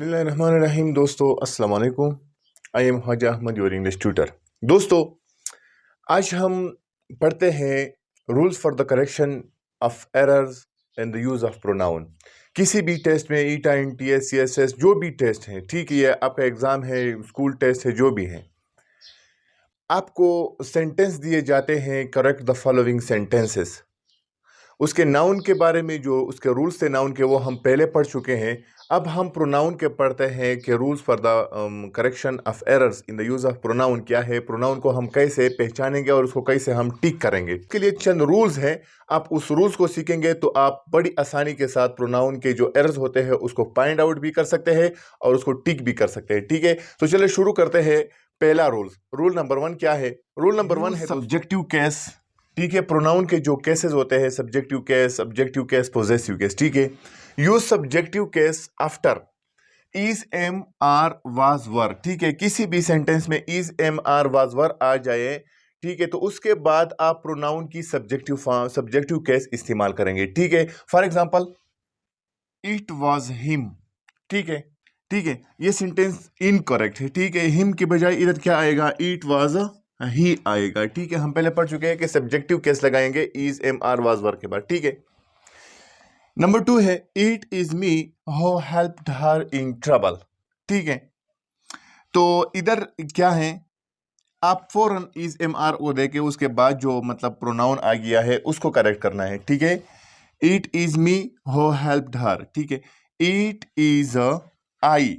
बिस्मिल्लाहिर्रहमानिर्रहीम। दोस्तों अस्सलाम वालेकुम। I am Khwaja Ahmad, your English tutor. दोस्तों आज हम पढ़ते हैं rules for the correction of errors and the use of pronoun. किसी भी टेस्ट में ईटा NTA CSS जो भी टेस्ट है, ठीक है, आपका एग्ज़ाम है, स्कूल टेस्ट है, जो भी है, आपको सेंटेंस दिए जाते हैं। Correct the following sentences. उसके नाउन के बारे में जो उसके रूल्स थे नाउन के, वो हम पहले पढ़ चुके हैं। अब हम प्रोनाउन के पढ़ते हैं कि rules for the correction of errors in the use of pronoun क्या है, प्रोनाउन को हम कैसे पहचानेंगे और उसको कैसे हम टिक करेंगे। इसके लिए चंद रूल्स हैं। आप उस रूल्स को सीखेंगे तो आप बड़ी आसानी के साथ प्रोनाउन के जो एरर्स होते हैं उसको फाइंड आउट भी कर सकते हैं और उसको टिक भी कर सकते हैं। ठीक है, तो चलिए शुरू करते हैं। पहला रूल नंबर 1 क्या है? रूल नंबर 1 है सब्जेक्टिव केस। ठीक है, प्रोनाउन के जो केसेस होते हैं, subjective case, objective case, possessive case. ठीक है, use subjective case after is, am, are, was, were. ठीक है, किसी भी सेंटेंस में is, am, are, was, were आ जाए, ठीक है, तो उसके बाद आप प्रोनाउन की सब्जेक्टिव केस इस्तेमाल करेंगे। ठीक है, for example it was him. ठीक है, ठीक है, ये सेंटेंस इनकरेक्ट है। ठीक है, हिम की बजाय इधर क्या आएगा? इट वाज ही आएगा। ठीक है, हम पहले पढ़ चुके हैं कि सब्जेक्टिव केस लगाएंगे इज, एम, आर, वाज, वर के बाद। ठीक है, नंबर 2 है it is me who helped her in trouble. ठीक है, तो इधर क्या है, आप फौरन इज, एम, आर को देके उसके बाद जो मतलब प्रोनाउन आ गया है उसको करेक्ट करना है। ठीक है, it is me who helped हर। ठीक है, इट इज आई।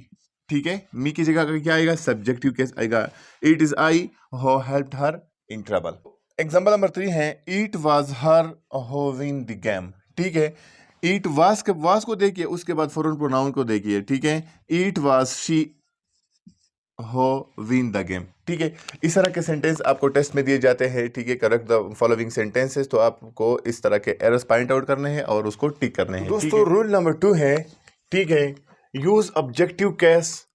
ठीक है, मी की जगह का क्या आएगा? सब्जेक्टिव केस आएगा। It is I who helped her in trouble. Example number 3 है it was her who win the game. ठीक है, इट वाज को देखिए, उसके बाद फौरन प्रोनाउन को देखिए। ठीक है, इट वाज शी हो विन द गेम। ठीक है, इस तरह के सेंटेंस आपको टेस्ट में दिए जाते हैं। ठीक है, करेक्ट द फॉलोइंग सेंटेंसेस। तो आपको इस तरह के एरर्स पॉइंट आउट करने हैं और उसको टिक करने हैं। दोस्तों रूल नंबर 2 है, ठीक है, use objective case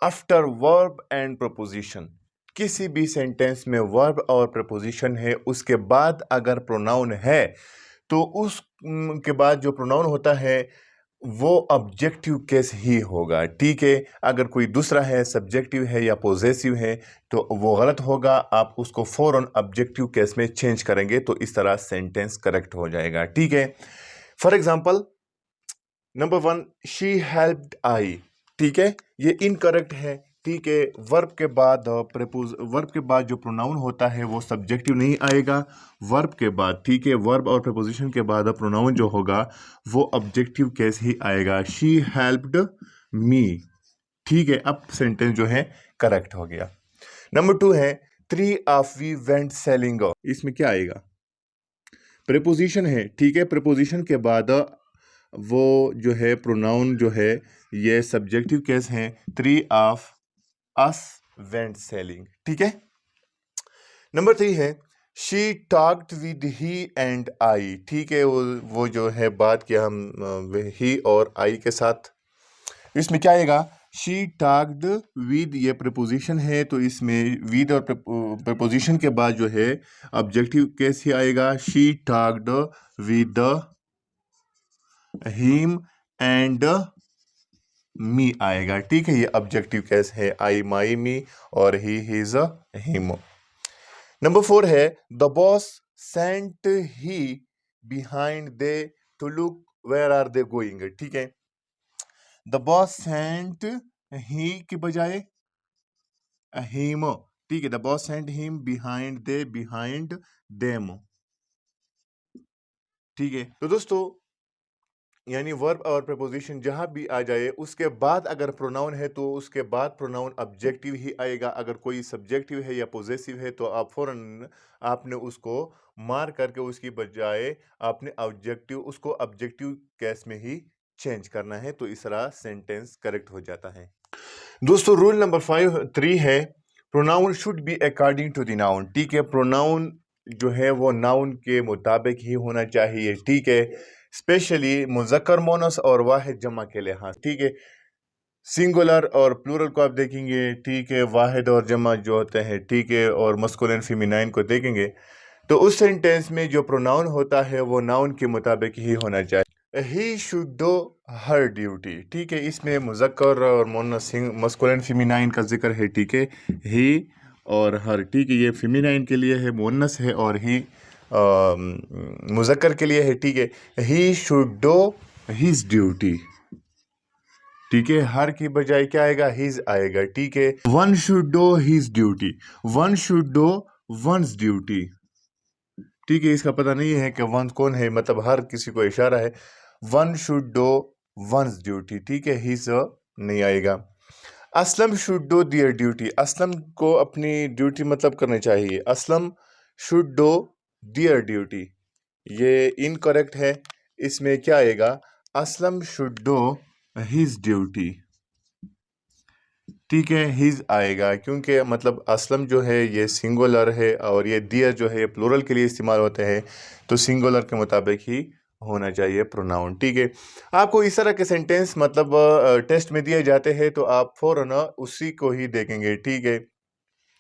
after verb and preposition. किसी भी सेंटेंस में वर्ब और प्रपोजिशन है, उसके बाद अगर प्रोनाउन है तो उस के बाद जो प्रोनाउन होता है वो ऑब्जेक्टिव केस ही होगा। ठीक है, अगर कोई दूसरा है, सब्जेक्टिव है या पोजेसिव है, तो वो गलत होगा। आप उसको फौरन ऑब्जेक्टिव केस में चेंज करेंगे तो इस तरह सेंटेंस करेक्ट हो जाएगा। ठीक है, for example number 1 she helped I. ठीक है, ये इनकरेक्ट है। ठीक है, वर्ब के बाद जो प्रोनाउन होता है वो सब्जेक्टिव नहीं आएगा। वर्ब के बाद, ठीक है, वर्ब और प्रपोजिशन के बाद प्रोनाउन जो होगा वो ऑब्जेक्टिव केस ही आएगा। She helped me. ठीक है, अब सेंटेंस जो है करेक्ट हो गया। नंबर 2 है 3 ऑफ वी वेंट सेलिंग। इसमें क्या आएगा? प्रेपोजिशन है। ठीक है, प्रेपोजिशन के बाद वो जो है प्रोनाउन जो है ये सब्जेक्टिव केस है। 3 ऑफ अस वेंट सेलिंग। ठीक है, नंबर 3 है she talked with he and I. ठीक है, वो जो है बात किया हम ही और आई के साथ। इसमें क्या आएगा? शी टॉक्ड विद, ये प्रपोजिशन है तो इसमें विद और प्रपोजिशन के बाद जो है ऑब्जेक्टिव केस ही आएगा। She talked with him and me आएगा। ठीक है, ये ऑब्जेक्टिव केस है। आई, माई, मी और ही, हिज, हिम। नंबर 4 है the boss sent he behind they to look where are they going. ठीक है, द बॉस सेंट ही की बजाय हिम। ठीक है, the boss sent him behind they, behind them. ठीक है, तो दोस्तों यानी वर्ब और प्रपोजिशन जहां भी आ जाए उसके बाद अगर प्रोनाउन है तो उसके बाद प्रोनाउन ऑब्जेक्टिव ही आएगा। अगर कोई सब्जेक्टिव है या पोजेसिव है तो आप फौरन आपने उसको मार करके उसकी बजाय आपने उसको ऑब्जेक्टिव केस में ही चेंज करना है, तो इस तरह सेंटेंस करेक्ट हो जाता है। दोस्तों रूल नंबर 3 है pronoun should be according to the noun. ठीक है, प्रोनाउन जो है वो नाउन के मुताबिक ही होना चाहिए। ठीक है, स्पेशली मुज़क्कर मोनस और वाहिद जमा के लिहाज। ठीक है, सिंगुलर और प्लूरल को आप देखेंगे। ठीक है, वाहिद और जमा जो होते हैं, ठीक है, और मस्कुलिन फेमिनाइन को देखेंगे तो उस सेंटेंस में जो प्रोनाउन होता है वो नाउन के मुताबिक ही होना चाहिए। He should do her duty. ठीक है, इसमें मुज़क्कर और मुन्नस मस्कुलिन फेमिनाइन का जिक्र है। ठीक है, ही और हर। ठीक है, ये फेमिनाइन के लिए है, मुन्नस है, और ही मुज़क्कर के लिए है। ठीक है, he should do his duty. ठीक है, हर की बजाय क्या आएगा, हिज आएगा। ठीक है, one should do his duty, one should do one's duty. ठीक है, इसका पता नहीं है कि वन कौन है, मतलब हर किसी को इशारा है। One should do one's duty. ठीक है, हिज नहीं आएगा। Aslam should do their duty, Aslam को अपनी ड्यूटी मतलब करनी चाहिए। Aslam should do their duty, ये इनकरेक्ट है। इसमें क्या आएगा, Aslam should do his duty. ठीक है, हिज आएगा, क्योंकि मतलब असलम जो है ये सिंगुलर है और ये दियर जो है ये प्लूरल के लिए इस्तेमाल होते हैं, तो सिंगुलर के मुताबिक ही होना चाहिए प्रोनाउन। ठीक है, आपको इस तरह के सेंटेंस मतलब टेस्ट में दिए जाते हैं तो आप फ़ौरन उसी को ही देखेंगे। ठीक है,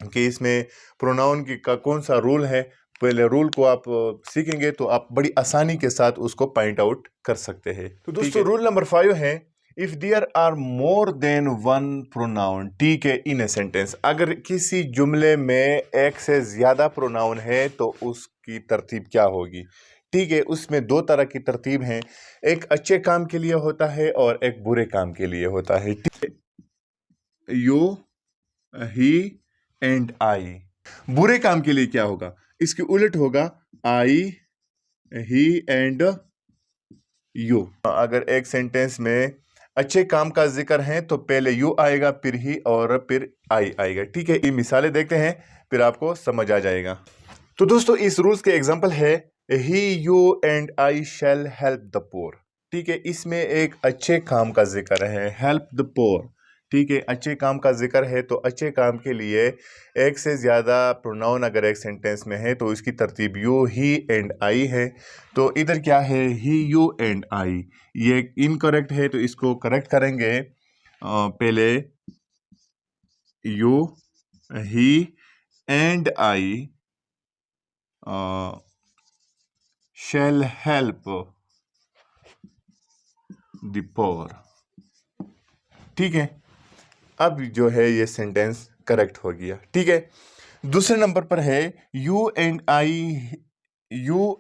कि इसमें प्रोनाउन की का कौन सा रूल है, पहले रूल को आप सीखेंगे तो आप बड़ी आसानी के साथ उसको पॉइंट आउट कर सकते हैं। तो दोस्तों रूल नंबर 5 है, if there are more than one pronoun. ठीक है, इन ए सेंटेंस, अगर किसी जुमले में एक से ज्यादा प्रोनाउन है तो उसकी तरतीब क्या होगी। ठीक है, उसमें दो तरह की तरतीब हैं, एक अच्छे काम के लिए होता है और एक बुरे काम के लिए होता है। ठीक है, यू, ही एंड आई। बुरे काम के लिए क्या होगा, इसके उलट होगा आई, ही एंड यू। अगर एक सेंटेंस में अच्छे काम का जिक्र है तो पहले यू आएगा, फिर ही और फिर आई आएगा। ठीक है, ये मिसालें देखते हैं फिर आपको समझ आ जाएगा। तो दोस्तों इस रूल्स के एग्जांपल है, he, you and I shall help the poor. ठीक है, इसमें एक अच्छे काम का जिक्र है, हेल्प द पोर। ठीक है, अच्छे काम का जिक्र है तो अच्छे काम के लिए एक से ज़्यादा प्रोनाउन अगर एक सेंटेंस में है तो इसकी तरतीब यू, ही एंड आई है। तो इधर क्या है, ही, यू एंड आई, ये इनकरेक्ट है तो इसको करेक्ट करेंगे। पहले you, he and I shall help the poor। ठीक है, अब जो है ये सेंटेंस करेक्ट हो गया। ठीक है, दूसरे नंबर पर है, you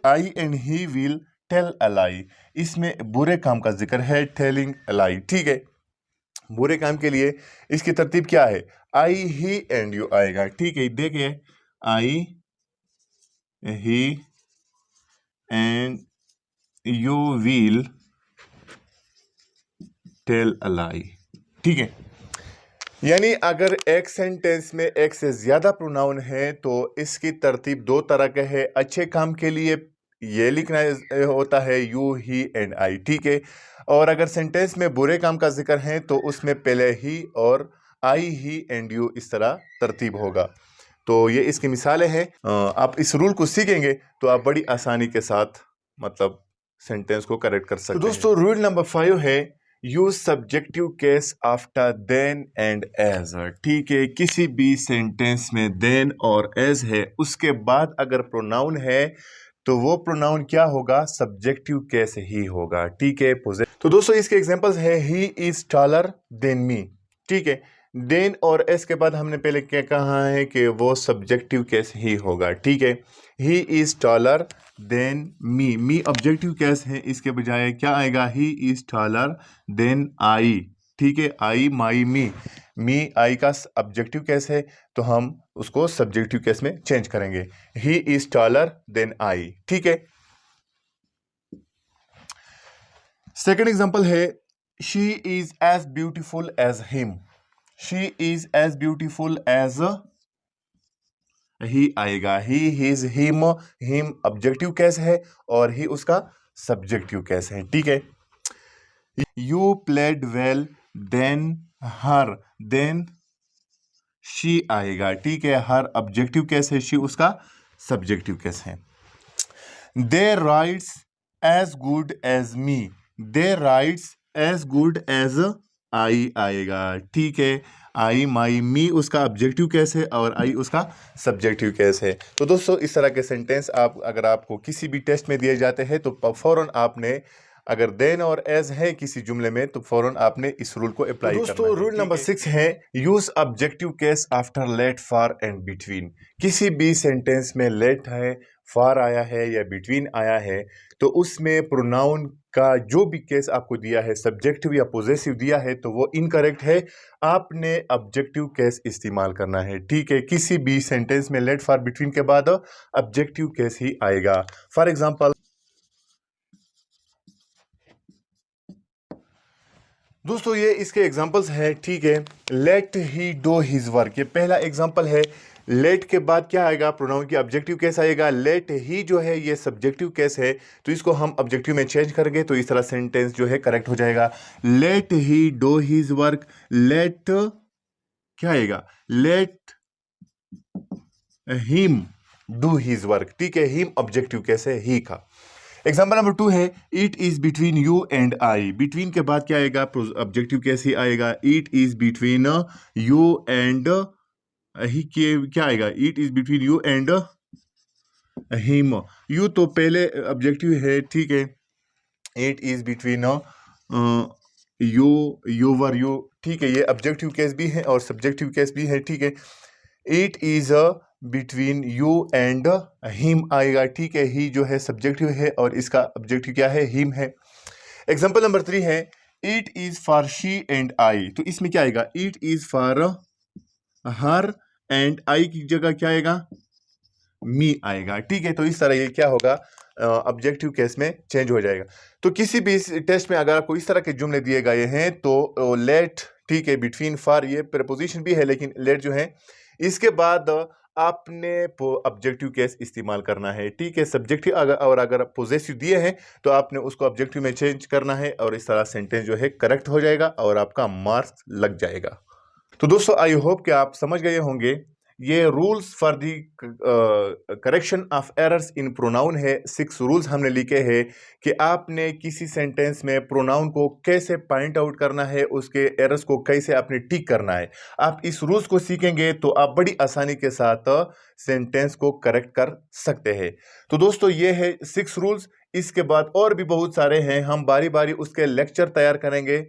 I and he will tell a lie. इसमें बुरे काम का जिक्र है, टेलिंग अ लाई। ठीक है, बुरे काम के लिए इसकी तरतीब क्या है, आई, ही एंड यू आएगा। ठीक है, देखिए I, he and you will tell a lie. ठीक है, यानी अगर एक सेंटेंस में एक से ज्यादा प्रोनाउन है तो इसकी तरतीब दो तरह के है। अच्छे काम के लिए ये लिखना होता है यू, ही एंड आई। ठीक है, और अगर सेंटेंस में बुरे काम का जिक्र है तो उसमें पहले ही और आई, ही एंड यू, इस तरह तरतीब होगा। तो ये इसकी मिसालें हैं। आप इस रूल को सीखेंगे तो आप बड़ी आसानी के साथ मतलब सेंटेंस को करेक्ट कर सकते हैं। तो दोस्तों रूल नंबर 5 है, use subjective case after than and as. ठीक है, किसी भी सेंटेंस में देन और एज है, उसके बाद अगर प्रोनाउन है तो वो प्रोनाउन क्या होगा, सब्जेक्टिव केस ही होगा। ठीक है, तो दोस्तों इसके एग्जांपल्स है, ही इज टॉलर देन मी। ठीक है, देन और एस के बाद हमने पहले क्या कहा है कि वो सब्जेक्टिव केस ही होगा। ठीक है, he is taller than me, me objective case है, इसके बजाय क्या आएगा, he is taller than I. ठीक है, आई, माई, मी आई का ऑब्जेक्टिव केस है तो हम उसको सब्जेक्टिव केस में चेंज करेंगे, he is taller than I. ठीक है, सेकेंड एग्जांपल है, she is as beautiful as him. She is as beautiful as he आएगा, he, his, him objective case है और ही उसका सब्जेक्टिव केस है। ठीक है, you played well than her, than she आएगा। ठीक है, हर ऑब्जेक्टिव केस है, शी उसका सब्जेक्टिव केस है। They writes as good as me, they writes as good as I आएगा। ठीक है, आई, माई, मी उसका ऑब्जेक्टिव केस है और आई उसका सब्जेक्टिव केस है। तो दोस्तों इस तरह के सेंटेंस आप अगर आपको किसी भी टेस्ट में दिए जाते हैं तो फौरन आपने अगर देन और एज है किसी जुमले में तो फौरन आपने इस रूल को अप्लाई करना है। दोस्तों रूल नंबर 6 है use objective case after let, for and between. किसी भी सेंटेंस में लेट है, फॉर आया है या बिटवीन आया है तो उसमें प्रोनाउन का जो भी केस आपको दिया है, सब्जेक्टिव या पोजेसिव दिया है, तो वो इनकरेक्ट है। आपने ऑब्जेक्टिव केस इस्तेमाल करना है। ठीक है, किसी भी सेंटेंस में लेट, फॉर, बिटवीन के बाद ऑब्जेक्टिव केस ही आएगा। फॉर एग्जांपल दोस्तों ये इसके एग्जांपल्स हैं। ठीक है, let he do his work, ये पहला एग्जांपल है। लेट के बाद क्या आएगा? प्रोनाउन की ऑब्जेक्टिव केस आएगा। लेट ही जो है ये सब्जेक्टिव केस है, तो इसको हम ऑब्जेक्टिव में चेंज करेंगे तो इस तरह सेंटेंस जो है करेक्ट हो जाएगा। Let he do his work, let क्या आएगा? Let him do his work. ठीक है, हिम ऑब्जेक्टिव केस है ही का। एग्जाम्पल नंबर 2 है it is between you and I. Between के बाद क्या आएगा? ऑब्जेक्टिव कैसे आएगा? It is between you and he के क्या आएगा? It is between you and him. You तो पहले ऑब्जेक्टिव है। ठीक है, it is between you, your, you. ठीक है, ये ऑब्जेक्टिव केस भी है और सब्जेक्टिव केस भी है। ठीक है, it is between you and him आएगा। ठीक है, ही जो है सब्जेक्टिव है और इसका ऑब्जेक्टिव क्या है? हिम है। एग्जाम्पल नंबर 3 है it is for she and I. तो इसमें क्या आएगा? It is for her and I की जगह क्या आएगा? मी आएगा। ठीक है, तो इस तरह ये क्या होगा? ऑब्जेक्टिव केस में चेंज हो जाएगा। तो किसी भी टेस्ट में अगर आपको इस तरह के जुमले दिए गए हैं तो लेट, ठीक है, बिटवीन, फॉर, ये प्रपोजिशन भी है लेकिन लेट जो है इसके बाद आपने ऑब्जेक्टिव केस इस्तेमाल करना है। ठीक है, सब्जेक्टिव अगर पोजेसिव दिए हैं तो आपने उसको ऑब्जेक्टिव में चेंज करना है और इस तरह सेंटेंस जो है करेक्ट हो जाएगा और आपका मार्क्स लग जाएगा। तो दोस्तों आई होप कि आप समझ गए होंगे। ये rules for the correction of errors in pronoun है। 6 रूल्स हमने लिखे हैं कि आपने किसी सेंटेंस में प्रोनाउन को कैसे पॉइंट आउट करना है, उसके एरर्स को कैसे आपने टिक करना है। आप इस रूल्स को सीखेंगे तो आप बड़ी आसानी के साथ सेंटेंस को करेक्ट कर सकते हैं। तो दोस्तों ये है 6 रूल्स। इसके बाद और भी बहुत सारे हैं, हम बारी बारी उसके लेक्चर तैयार करेंगे